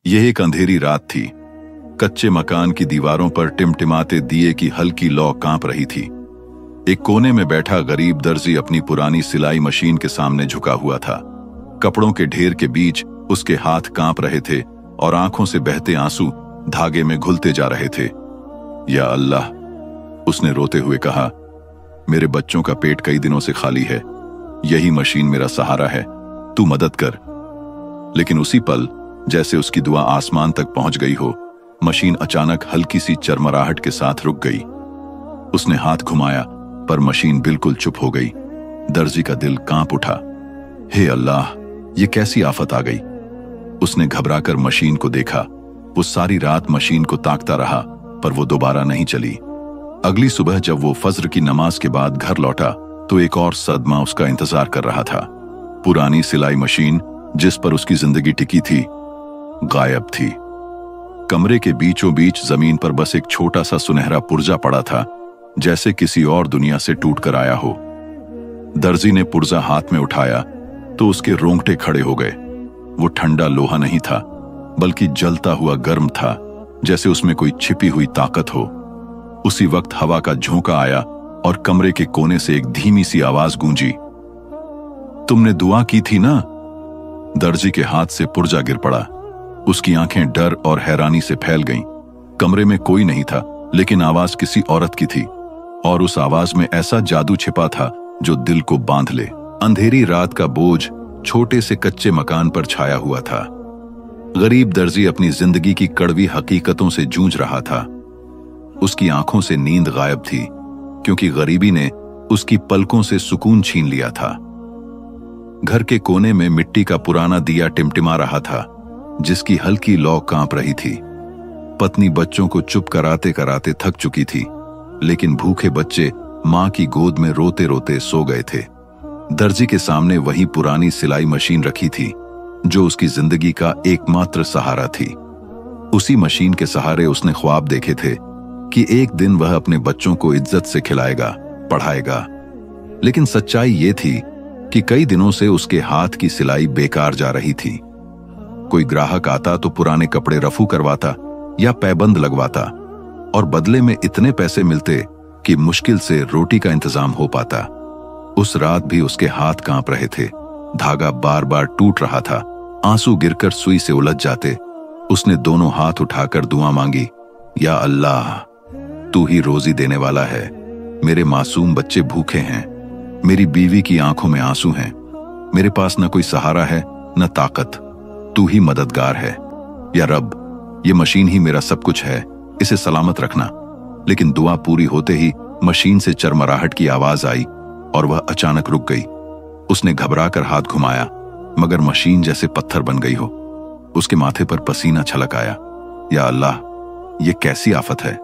यह एक अंधेरी रात थी। कच्चे मकान की दीवारों पर टिमटिमाते दिए की हल्की लौ कांप रही थी। एक कोने में बैठा गरीब दर्जी अपनी पुरानी सिलाई मशीन के सामने झुका हुआ था। कपड़ों के ढेर के बीच उसके हाथ कांप रहे थे और आंखों से बहते आंसू धागे में घुलते जा रहे थे। या अल्लाह, उसने रोते हुए कहा, मेरे बच्चों का पेट कई दिनों से खाली है, यही मशीन मेरा सहारा है, तू मदद कर। लेकिन उसी पल जैसे उसकी दुआ आसमान तक पहुंच गई हो, मशीन अचानक हल्की सी चरमराहट के साथ रुक गई। उसने हाथ घुमाया पर मशीन बिल्कुल चुप हो गई। दर्जी का दिल कांप उठा। हे अल्लाह, ये कैसी आफत आ गई। उसने घबराकर मशीन को देखा। वो सारी रात मशीन को ताकता रहा पर वो दोबारा नहीं चली। अगली सुबह जब वो फज्र की नमाज के बाद घर लौटा तो एक और सदमा उसका इंतजार कर रहा था। पुरानी सिलाई मशीन जिस पर उसकी जिंदगी टिकी थी, गायब थी। कमरे के बीचों बीच जमीन पर बस एक छोटा सा सुनहरा पुर्जा पड़ा था, जैसे किसी और दुनिया से टूटकर आया हो। दर्जी ने पुर्जा हाथ में उठाया तो उसके रोंगटे खड़े हो गए। वो ठंडा लोहा नहीं था, बल्कि जलता हुआ गर्म था, जैसे उसमें कोई छिपी हुई ताकत हो। उसी वक्त हवा का झोंका आया और कमरे के कोने से एक धीमी सी आवाज गूंजी, तुमने दुआ की थी ना। दर्जी के हाथ से पुर्जा गिर पड़ा। उसकी आंखें डर और हैरानी से फैल गईं। कमरे में कोई नहीं था, लेकिन आवाज किसी औरत की थी और उस आवाज में ऐसा जादू छिपा था जो दिल को बांध ले। अंधेरी रात का बोझ छोटे से कच्चे मकान पर छाया हुआ था। गरीब दर्जी अपनी जिंदगी की कड़वी हकीकतों से जूझ रहा था। उसकी आंखों से नींद गायब थी, क्योंकि गरीबी ने उसकी पलकों से सुकून छीन लिया था। घर के कोने में मिट्टी का पुराना दिया टिमटिमा रहा था, जिसकी हल्की लौ कांप रही थी। पत्नी बच्चों को चुप कराते कराते थक चुकी थी, लेकिन भूखे बच्चे मां की गोद में रोते रोते सो गए थे। दर्जी के सामने वही पुरानी सिलाई मशीन रखी थी, जो उसकी जिंदगी का एकमात्र सहारा थी। उसी मशीन के सहारे उसने ख्वाब देखे थे कि एक दिन वह अपने बच्चों को इज्जत से खिलाएगा, पढ़ाएगा। लेकिन सच्चाई ये थी कि कई दिनों से उसके हाथ की सिलाई बेकार जा रही थी। कोई ग्राहक आता तो पुराने कपड़े रफू करवाता या पैबंद लगवाता, और बदले में इतने पैसे मिलते कि मुश्किल से रोटी का इंतजाम हो पाता। उस रात भी उसके हाथ कांप रहे थे। धागा बार बार टूट रहा था, आंसू गिरकर सुई से उलझ जाते। उसने दोनों हाथ उठाकर दुआ मांगी, या अल्लाह, तू ही रोजी देने वाला है। मेरे मासूम बच्चे भूखे हैं, मेरी बीवी की आंखों में आंसू हैं। मेरे पास न कोई सहारा है न ताकत, तू ही मददगार है। या रब, ये मशीन ही मेरा सब कुछ है, इसे सलामत रखना। लेकिन दुआ पूरी होते ही मशीन से चरमराहट की आवाज आई और वह अचानक रुक गई। उसने घबराकर हाथ घुमाया, मगर मशीन जैसे पत्थर बन गई हो। उसके माथे पर पसीना छलक आया। या अल्लाह, ये कैसी आफत है।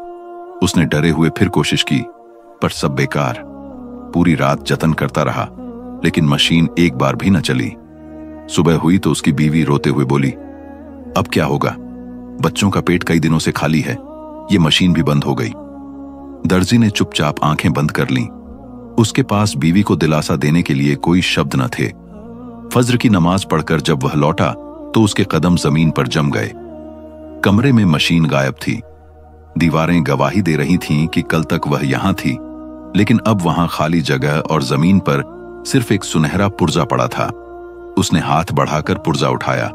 उसने डरे हुए फिर कोशिश की, पर सब बेकार। पूरी रात जतन करता रहा, लेकिन मशीन एक बार भी न चली। सुबह हुई तो उसकी बीवी रोते हुए बोली, अब क्या होगा। बच्चों का पेट कई दिनों से खाली है, ये मशीन भी बंद हो गई। दर्जी ने चुपचाप आंखें बंद कर लीं। उसके पास बीवी को दिलासा देने के लिए कोई शब्द न थे। फज्र की नमाज पढ़कर जब वह लौटा तो उसके कदम जमीन पर जम गए। कमरे में मशीन गायब थी। दीवारें गवाही दे रही थीं कि कल तक वह यहां थी, लेकिन अब वहां खाली जगह और जमीन पर सिर्फ एक सुनहरा पुर्जा पड़ा था। उसने हाथ बढ़ाकर पुर्जा उठाया।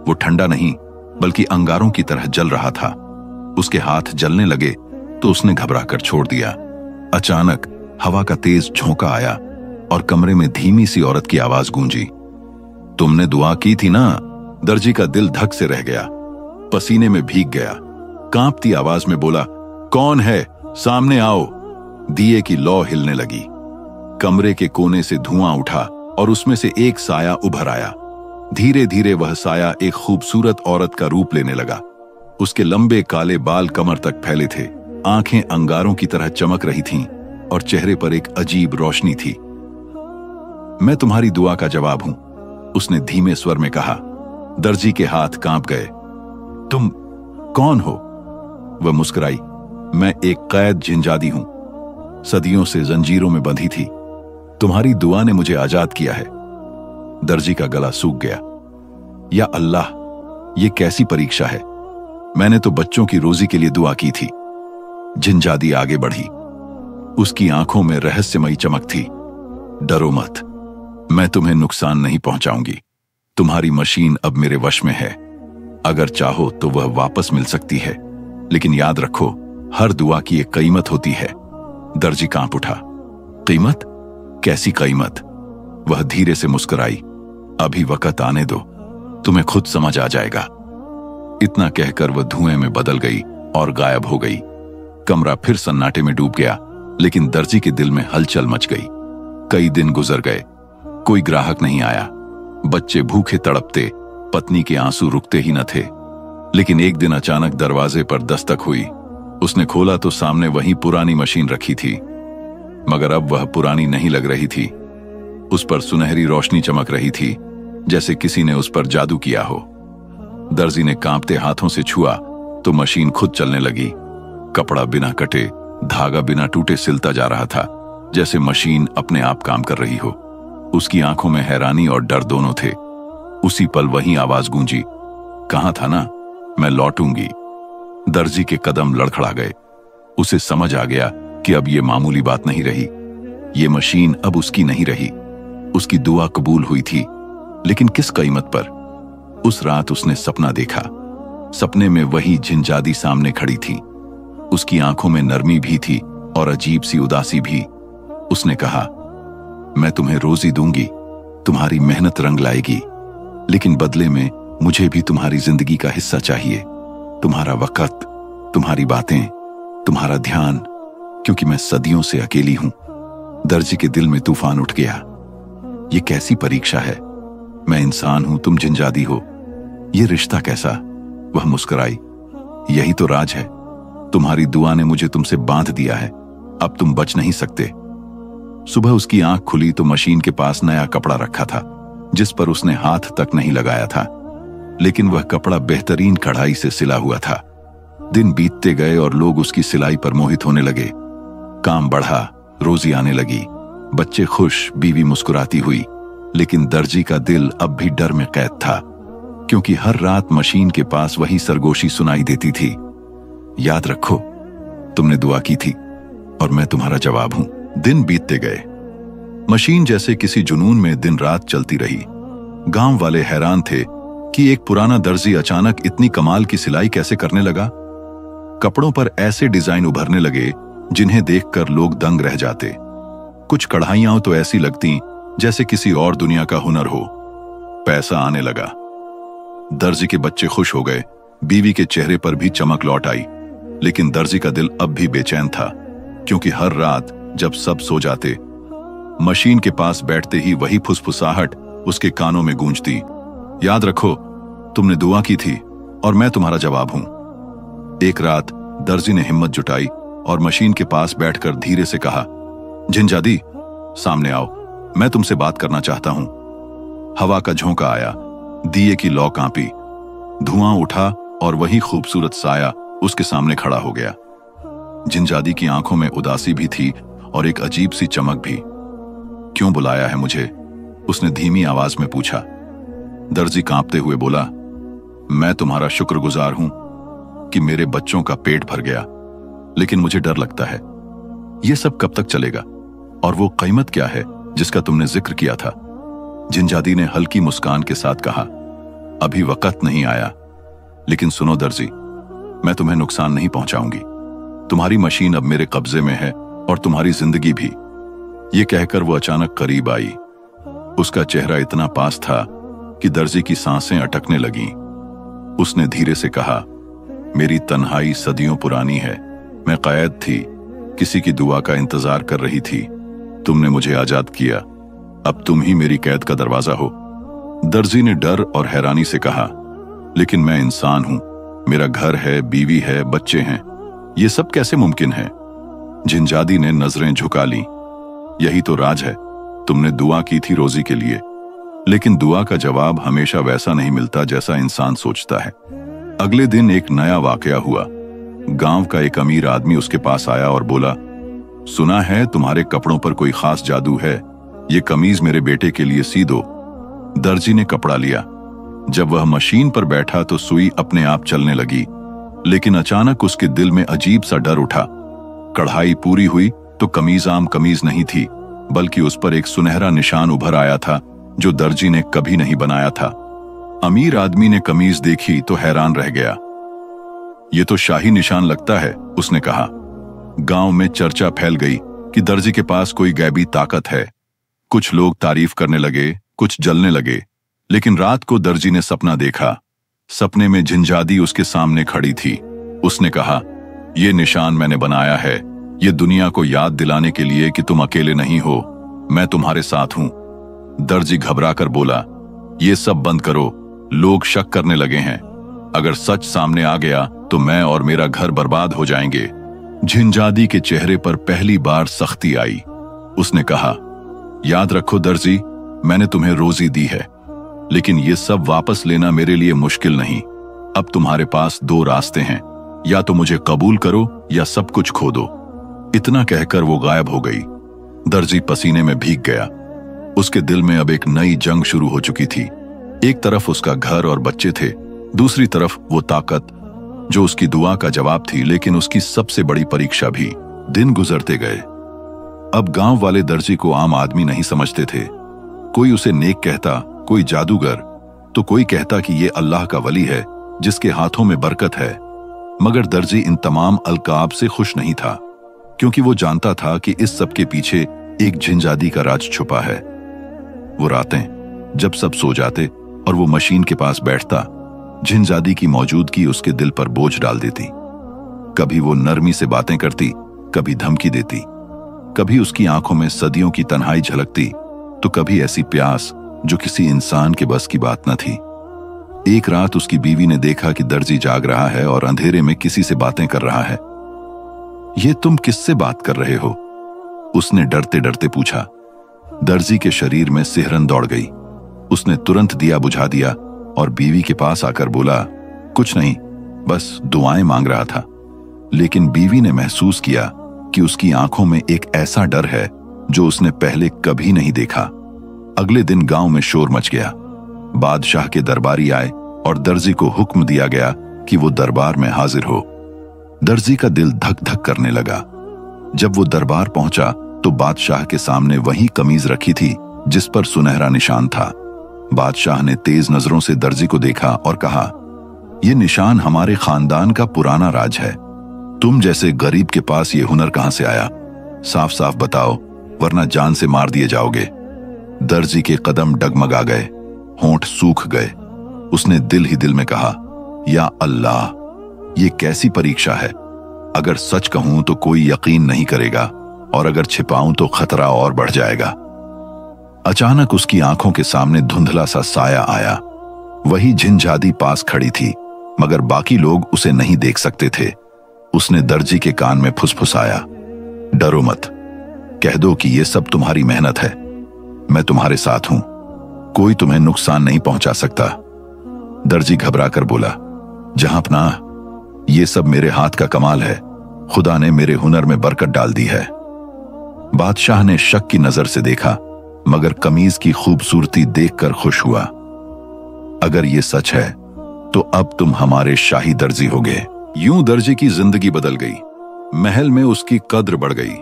वो ठंडा नहीं, बल्कि अंगारों की तरह जल रहा था। उसके हाथ जलने लगे तो उसने घबराकर छोड़ दिया। अचानक हवा का तेज झोंका आया और कमरे में धीमी सी औरत की आवाज गूंजी, तुमने दुआ की थी ना। दर्जी का दिल धक से रह गया, पसीने में भीग गया। कांपती आवाज में बोला, कौन है, सामने आओ। दिए की लौ हिलने लगी। कमरे के कोने से धुआं उठा और उसमें से एक साया उभर आया। धीरे धीरे वह साया एक खूबसूरत औरत का रूप लेने लगा। उसके लंबे काले बाल कमर तक फैले थे, आंखें अंगारों की तरह चमक रही थीं और चेहरे पर एक अजीब रोशनी थी। मैं तुम्हारी दुआ का जवाब हूं, उसने धीमे स्वर में कहा। दर्जी के हाथ कांप गए। तुम कौन हो? वह मुस्कुराई। मैं एक कैद जिंजादी हूं, सदियों से जंजीरों में बंधी थी। तुम्हारी दुआ ने मुझे आजाद किया है। दर्जी का गला सूख गया। या अल्लाह, ये कैसी परीक्षा है? मैंने तो बच्चों की रोजी के लिए दुआ की थी। जिनजादी आगे बढ़ी। उसकी आंखों में रहस्यमयी चमक थी। डरो मत, मैं तुम्हें नुकसान नहीं पहुंचाऊंगी। तुम्हारी मशीन अब मेरे वश में है। अगर चाहो तो वह वापस मिल सकती है, लेकिन याद रखो, हर दुआ की एक कीमत होती है। दर्जी कांप उठा। कीमत? कैसी कीमत? वह धीरे से मुस्कुराई। अभी वक्त आने दो, तुम्हें खुद समझ आ जाएगा। इतना कहकर वह धुएं में बदल गई और गायब हो गई। कमरा फिर सन्नाटे में डूब गया, लेकिन दर्जी के दिल में हलचल मच गई। कई दिन गुजर गए, कोई ग्राहक नहीं आया। बच्चे भूखे तड़पते, पत्नी के आंसू रुकते ही न थे। लेकिन एक दिन अचानक दरवाजे पर दस्तक हुई। उसने खोला तो सामने वही पुरानी मशीन रखी थी, मगर अब वह पुरानी नहीं लग रही थी। उस पर सुनहरी रोशनी चमक रही थी, जैसे किसी ने उस पर जादू किया हो। दर्जी ने कांपते हाथों से छुआ तो मशीन खुद चलने लगी। कपड़ा बिना कटे, धागा बिना टूटे सिलता जा रहा था, जैसे मशीन अपने आप काम कर रही हो। उसकी आंखों में हैरानी और डर दोनों थे। उसी पल वही आवाज गूंजी, कहा था ना, मैं लौटूंगी। दर्जी के कदम लड़खड़ा गए। उसे समझ आ गया कि अब ये मामूली बात नहीं रही। ये मशीन अब उसकी नहीं रही। उसकी दुआ कबूल हुई थी, लेकिन किस कीमत पर? उस रात उसने सपना देखा। सपने में वही जिनजादी सामने खड़ी थी। उसकी आंखों में नरमी भी थी और अजीब सी उदासी भी। उसने कहा, मैं तुम्हें रोजी दूंगी, तुम्हारी मेहनत रंग लाएगी, लेकिन बदले में मुझे भी तुम्हारी जिंदगी का हिस्सा चाहिए। तुम्हारा वक्त, तुम्हारी बातें, तुम्हारा ध्यान, क्योंकि मैं सदियों से अकेली हूं। दर्जी के दिल में तूफान उठ गया। ये कैसी परीक्षा है? मैं इंसान हूं, तुम जिनजादी हो। ये रिश्ता कैसा? वह मुस्कुराई। यही तो राज है। तुम्हारी दुआ ने मुझे तुमसे बांध दिया है। अब तुम बच नहीं सकते। सुबह उसकी आंख खुली तो मशीन के पास नया कपड़ा रखा था, जिस पर उसने हाथ तक नहीं लगाया था, लेकिन वह कपड़ा बेहतरीन कढ़ाई से सिला हुआ था। दिन बीतते गए और लोग उसकी सिलाई पर मोहित होने लगे। काम बढ़ा, रोजी आने लगी, बच्चे खुश, बीवी मुस्कुराती हुई। लेकिन दर्जी का दिल अब भी डर में कैद था, क्योंकि हर रात मशीन के पास वही सरगोशी सुनाई देती थी, याद रखो, तुमने दुआ की थी और मैं तुम्हारा जवाब हूं। दिन बीतते गए। मशीन जैसे किसी जुनून में दिन रात चलती रही। गांव वाले हैरान थे कि एक पुराना दर्जी अचानक इतनी कमाल की सिलाई कैसे करने लगा। कपड़ों पर ऐसे डिजाइन उभरने लगे जिन्हें देखकर लोग दंग रह जाते। कुछ कढ़ाइयां तो ऐसी लगती जैसे किसी और दुनिया का हुनर हो। पैसा आने लगा। दर्जी के बच्चे खुश हो गए, बीवी के चेहरे पर भी चमक लौट आई। लेकिन दर्जी का दिल अब भी बेचैन था, क्योंकि हर रात जब सब सो जाते, मशीन के पास बैठते ही वही फुसफुसाहट उसके कानों में गूंजती, याद रखो, तुमने दुआ की थी और मैं तुम्हारा जवाब हूं। एक रात दर्जी ने हिम्मत जुटाई और मशीन के पास बैठकर धीरे से कहा, जिनजादी, सामने आओ, मैं तुमसे बात करना चाहता हूं। हवा का झोंका आया, दिए की लौ कांपी, धुआं उठा और वही खूबसूरत साया उसके सामने खड़ा हो गया। जिनजादी की आंखों में उदासी भी थी और एक अजीब सी चमक भी। क्यों बुलाया है मुझे? उसने धीमी आवाज में पूछा। दर्जी कांपते हुए बोला, मैं तुम्हारा शुक्रगुजार हूं कि मेरे बच्चों का पेट भर गया, लेकिन मुझे डर लगता है, यह सब कब तक चलेगा? और वो कीमत क्या है जिसका तुमने जिक्र किया था? जिनजादी ने हल्की मुस्कान के साथ कहा, अभी वक्त नहीं आया, लेकिन सुनो दर्जी, मैं तुम्हें नुकसान नहीं पहुंचाऊंगी। तुम्हारी मशीन अब मेरे कब्जे में है और तुम्हारी जिंदगी भी। ये कहकर वो अचानक करीब आई। उसका चेहरा इतना पास था कि दर्जी की सांसें अटकने लगीं। उसने धीरे से कहा, मेरी तन्हाई सदियों पुरानी है। मैं कैद थी, किसी की दुआ का इंतजार कर रही थी। तुमने मुझे आजाद किया, अब तुम ही मेरी कैद का दरवाजा हो। दर्जी ने डर और हैरानी से कहा, लेकिन मैं इंसान हूं, मेरा घर है, बीवी है, बच्चे हैं, ये सब कैसे मुमकिन है? जिनजादी ने नजरें झुका लीं। यही तो राज है, तुमने दुआ की थी रोजी के लिए, लेकिन दुआ का जवाब हमेशा वैसा नहीं मिलता जैसा इंसान सोचता है। अगले दिन एक नया वाकया हुआ। गांव का एक अमीर आदमी उसके पास आया और बोला, सुना है तुम्हारे कपड़ों पर कोई खास जादू है, ये कमीज मेरे बेटे के लिए सी दो। दर्जी ने कपड़ा लिया, जब वह मशीन पर बैठा तो सुई अपने आप चलने लगी, लेकिन अचानक उसके दिल में अजीब सा डर उठा। कढ़ाई पूरी हुई तो कमीज आम कमीज नहीं थी, बल्कि उस पर एक सुनहरा निशान उभर आया था जो दर्जी ने कभी नहीं बनाया था। अमीर आदमी ने कमीज देखी तो हैरान रह गया। ये तो शाही निशान लगता है, उसने कहा। गांव में चर्चा फैल गई कि दर्जी के पास कोई गैबी ताकत है। कुछ लोग तारीफ करने लगे, कुछ जलने लगे। लेकिन रात को दर्जी ने सपना देखा। सपने में झिंझादी उसके सामने खड़ी थी। उसने कहा, यह निशान मैंने बनाया है, ये दुनिया को याद दिलाने के लिए कि तुम अकेले नहीं हो, मैं तुम्हारे साथ हूं। दर्जी घबराकर बोला, ये सब बंद करो, लोग शक करने लगे हैं। अगर सच सामने आ गया तो मैं और मेरा घर बर्बाद हो जाएंगे। झिंझादी के चेहरे पर पहली बार सख्ती आई। उसने कहा, याद रखो दर्जी, मैंने तुम्हें रोजी दी है, लेकिन ये सब वापस लेना मेरे लिए मुश्किल नहीं। अब तुम्हारे पास दो रास्ते हैं, या तो मुझे कबूल करो या सब कुछ खो दो। इतना कहकर वो गायब हो गई। दर्जी पसीने में भीग गया। उसके दिल में अब एक नई जंग शुरू हो चुकी थी। एक तरफ उसका घर और बच्चे थे, दूसरी तरफ वो ताकत जो उसकी दुआ का जवाब थी, लेकिन उसकी सबसे बड़ी परीक्षा भी। दिन गुजरते गए। अब गांव वाले दर्जी को आम आदमी नहीं समझते थे। कोई उसे नेक कहता, कोई जादूगर, तो कोई कहता कि ये अल्लाह का वली है जिसके हाथों में बरकत है। मगर दर्जी इन तमाम अलकाब से खुश नहीं था, क्योंकि वो जानता था कि इस सब के पीछे एक झिंझादी का राज छुपा है। वो रातें जब सब सो जाते और वो मशीन के पास बैठता, झिंझादी की मौजूदगी उसके दिल पर बोझ डाल देती। कभी वो नरमी से बातें करती, कभी धमकी देती। कभी उसकी आंखों में सदियों की तन्हाई झलकती, तो कभी ऐसी प्यास जो किसी इंसान के बस की बात न थी। एक रात उसकी बीवी ने देखा कि दर्जी जाग रहा है और अंधेरे में किसी से बातें कर रहा है। ये तुम किससे बात कर रहे हो? उसने डरते डरते पूछा। दर्जी के शरीर में सिहरन दौड़ गई। उसने तुरंत दिया बुझा दिया और बीवी के पास आकर बोला, कुछ नहीं, बस दुआएं मांग रहा था। लेकिन बीवी ने महसूस किया कि उसकी आंखों में एक ऐसा डर है जो उसने पहले कभी नहीं देखा। अगले दिन गांव में शोर मच गया। बादशाह के दरबारी आए और दर्जी को हुक्म दिया गया कि वो दरबार में हाजिर हो। दर्जी का दिल धक धक करने लगा। जब वो दरबार पहुंचा तो बादशाह के सामने वही कमीज रखी थी जिस पर सुनहरा निशान था। बादशाह ने तेज नजरों से दर्जी को देखा और कहा, यह निशान हमारे खानदान का पुराना राज है। तुम जैसे गरीब के पास ये हुनर कहां से आया? साफ साफ बताओ, वरना जान से मार दिए जाओगे। दर्जी के कदम डगमगा गए, होंठ सूख गए। उसने दिल ही दिल में कहा, या अल्लाह, ये कैसी परीक्षा है। अगर सच कहूं तो कोई यकीन नहीं करेगा, और अगर छिपाऊं तो खतरा और बढ़ जाएगा। अचानक उसकी आंखों के सामने धुंधला सा साया आया। वही झिंझादी पास खड़ी थी, मगर बाकी लोग उसे नहीं देख सकते थे। उसने दर्जी के कान में फुसफुसाया, डरो मत, कह दो कि ये सब तुम्हारी मेहनत है। मैं तुम्हारे साथ हूं, कोई तुम्हें नुकसान नहीं पहुंचा सकता। दर्जी घबराकर बोला, जहांपनाह, ये सब मेरे हाथ का कमाल है। खुदा ने मेरे हुनर में बरकत डाल दी है। बादशाह ने शक की नजर से देखा, मगर कमीज की खूबसूरती देखकर खुश हुआ। अगर ये सच है तो अब तुम हमारे शाही दर्जी होगे। यूं दर्जी की जिंदगी बदल गई। महल में उसकी कद्र बढ़ गई।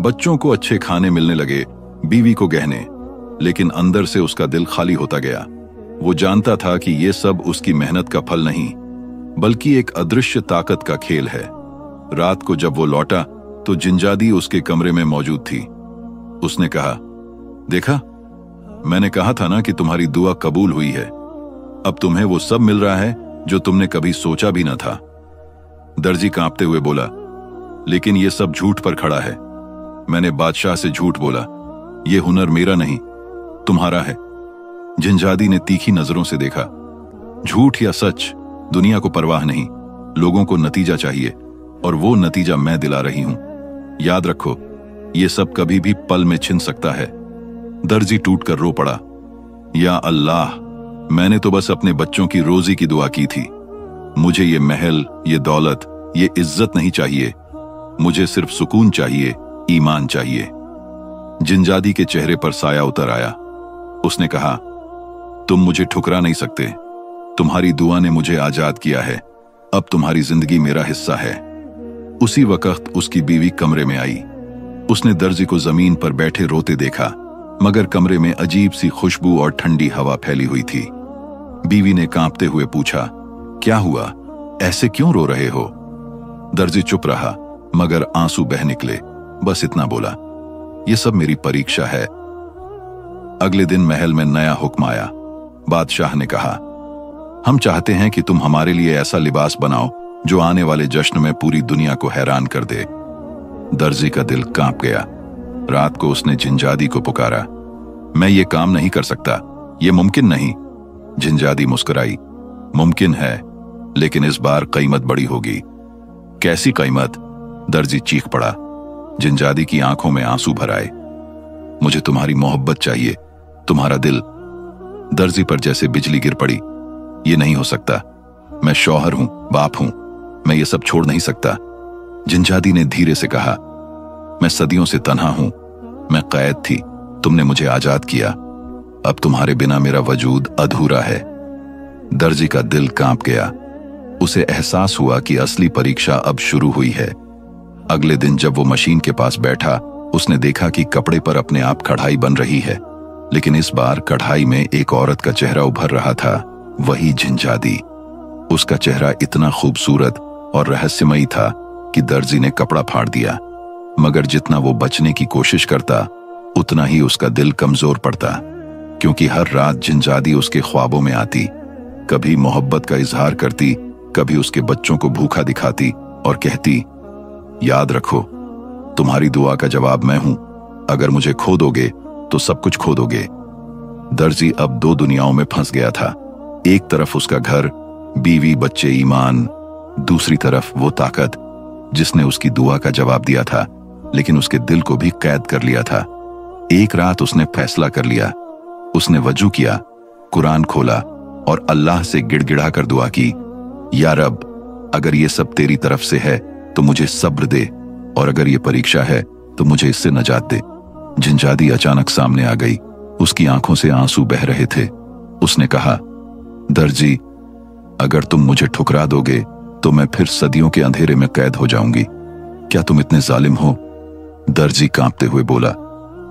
बच्चों को अच्छे खाने मिलने लगे, बीवी को गहने। लेकिन अंदर से उसका दिल खाली होता गया। वो जानता था कि ये सब उसकी मेहनत का फल नहीं, बल्कि एक अदृश्य ताकत का खेल है। रात को जब वो लौटा तो झिंझादी उसके कमरे में मौजूद थी। उसने कहा, देखा, मैंने कहा था ना कि तुम्हारी दुआ कबूल हुई है। अब तुम्हें वो सब मिल रहा है जो तुमने कभी सोचा भी न था। दर्जी कांपते हुए बोला, लेकिन ये सब झूठ पर खड़ा है। मैंने बादशाह से झूठ बोला। ये हुनर मेरा नहीं, तुम्हारा है। झिंझादी ने तीखी नजरों से देखा। झूठ या सच, दुनिया को परवाह नहीं, लोगों को नतीजा चाहिए, और वो नतीजा मैं दिला रही हूं। याद रखो, ये सब कभी भी पल में छिन सकता है। दर्जी टूटकर रो पड़ा, या अल्लाह, मैंने तो बस अपने बच्चों की रोजी की दुआ की थी। मुझे ये महल, ये दौलत, ये इज्जत नहीं चाहिए। मुझे सिर्फ सुकून चाहिए, ईमान चाहिए। झिंझादी के चेहरे पर साया उतर आया। उसने कहा, तुम मुझे ठुकरा नहीं सकते, तुम्हारी दुआ ने मुझे आजाद किया है, अब तुम्हारी जिंदगी मेरा हिस्सा है। उसी वक्त उसकी बीवी कमरे में आई। उसने दर्जी को जमीन पर बैठे रोते देखा, मगर कमरे में अजीब सी खुशबू और ठंडी हवा फैली हुई थी। बीवी ने कांपते हुए पूछा, क्या हुआ, ऐसे क्यों रो रहे हो? दर्जी चुप रहा, मगर आंसू बह निकले। बस इतना बोला, यह सब मेरी परीक्षा है। अगले दिन महल में नया हुक्म आया। बादशाह ने कहा, हम चाहते हैं कि तुम हमारे लिए ऐसा लिबास बनाओ जो आने वाले जश्न में पूरी दुनिया को हैरान कर दे। दर्जी का दिल कांप गया। रात को उसने जिंजादी को पुकारा। मैं ये काम नहीं कर सकता, ये मुमकिन नहीं। जिंजादी मुस्कुराई, मुमकिन है, लेकिन इस बार कीमत बड़ी होगी। कैसी कीमत? दर्जी चीख पड़ा। जिंजादी की आंखों में आंसू भर आए। मुझे तुम्हारी मोहब्बत चाहिए, तुम्हारा दिल। दर्जी पर जैसे बिजली गिर पड़ी। ये नहीं हो सकता, मैं शौहर हूं, बाप हूं, मैं ये सब छोड़ नहीं सकता। जिंजादी ने धीरे से कहा, मैं सदियों से तन्हा हूं, मैं कैद थी, तुमने मुझे आजाद किया, अब तुम्हारे बिना मेरा वजूद अधूरा है। दर्जी का दिल कांप गया। उसे एहसास हुआ कि असली परीक्षा अब शुरू हुई है। अगले दिन जब वो मशीन के पास बैठा, उसने देखा कि कपड़े पर अपने आप कढ़ाई बन रही है, लेकिन इस बार कढ़ाई में एक औरत का चेहरा उभर रहा था, वही जिंजादी। उसका चेहरा इतना खूबसूरत और रहस्यमयी था कि दर्जी ने कपड़ा फाड़ दिया, मगर जितना वो बचने की कोशिश करता, उतना ही उसका दिल कमजोर पड़ता, क्योंकि हर रात जिंजादी उसके ख्वाबों में आती, कभी मोहब्बत का इजहार करती, कभी उसके बच्चों को भूखा दिखाती और कहती, याद रखो, तुम्हारी दुआ का जवाब मैं हूं, अगर मुझे खो दोगे तो सब कुछ खो दोगे। दर्जी अब दो दुनियाओं में फंस गया था। एक तरफ उसका घर, बीवी, बच्चे, ईमान, दूसरी तरफ वो ताकत जिसने उसकी दुआ का जवाब दिया था, लेकिन उसके दिल को भी कैद कर लिया था। एक रात उसने फैसला कर लिया। उसने वजू किया, कुरान खोला और अल्लाह से गिड़गिड़ा कर दुआ की, या रब, अगर ये सब तेरी तरफ से है तो मुझे सब्र दे, और अगर ये परीक्षा है तो मुझे इससे नजात दे। जिंजादी अचानक सामने आ गई। उसकी आंखों से आंसू बह रहे थे। उसने कहा, दर्जी, अगर तुम मुझे ठुकरा दोगे तो मैं फिर सदियों के अंधेरे में कैद हो जाऊंगी। क्या तुम इतने जालिम हो? दर्जी कांपते हुए बोला,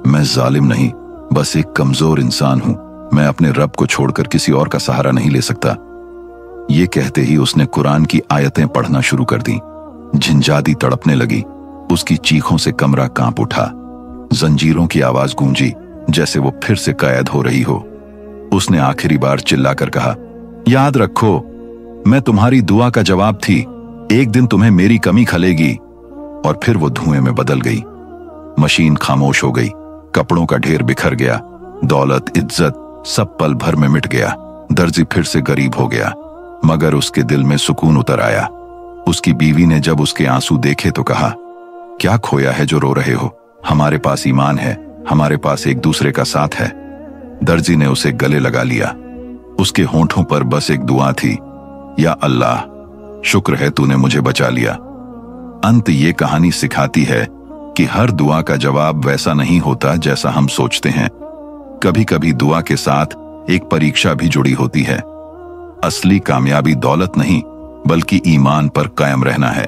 मैं जालिम नहीं, बस एक कमजोर इंसान हूं। मैं अपने रब को छोड़कर किसी और का सहारा नहीं ले सकता। ये कहते ही उसने कुरान की आयतें पढ़ना शुरू कर दी। जिंजादी तड़पने लगी। उसकी चीखों से कमरा कांप उठा। जंजीरों की आवाज गूंजी, जैसे वो फिर से कैद हो रही हो। उसने आखिरी बार चिल्लाकर कहा, याद रखो, मैं तुम्हारी दुआ का जवाब थी, एक दिन तुम्हें मेरी कमी खलेगी। और फिर वो धुएं में बदल गई। मशीन खामोश हो गई। कपड़ों का ढेर बिखर गया। दौलत, इज्जत सब पल भर में मिट गया। दर्जी फिर से गरीब हो गया, मगर उसके दिल में सुकून उतर आया। उसकी बीवी ने जब उसके आंसू देखे तो कहा, क्या खोया है जो रो रहे हो? हमारे पास ईमान है, हमारे पास एक दूसरे का साथ है। दर्जी ने उसे गले लगा लिया। उसके होंठों पर बस एक दुआ थी, या अल्लाह, शुक्र है तूने मुझे बचा लिया। अंत ये कहानी सिखाती है कि हर दुआ का जवाब वैसा नहीं होता जैसा हम सोचते हैं। कभी कभी दुआ के साथ एक परीक्षा भी जुड़ी होती है। असली कामयाबी दौलत नहीं, बल्कि ईमान पर कायम रहना है।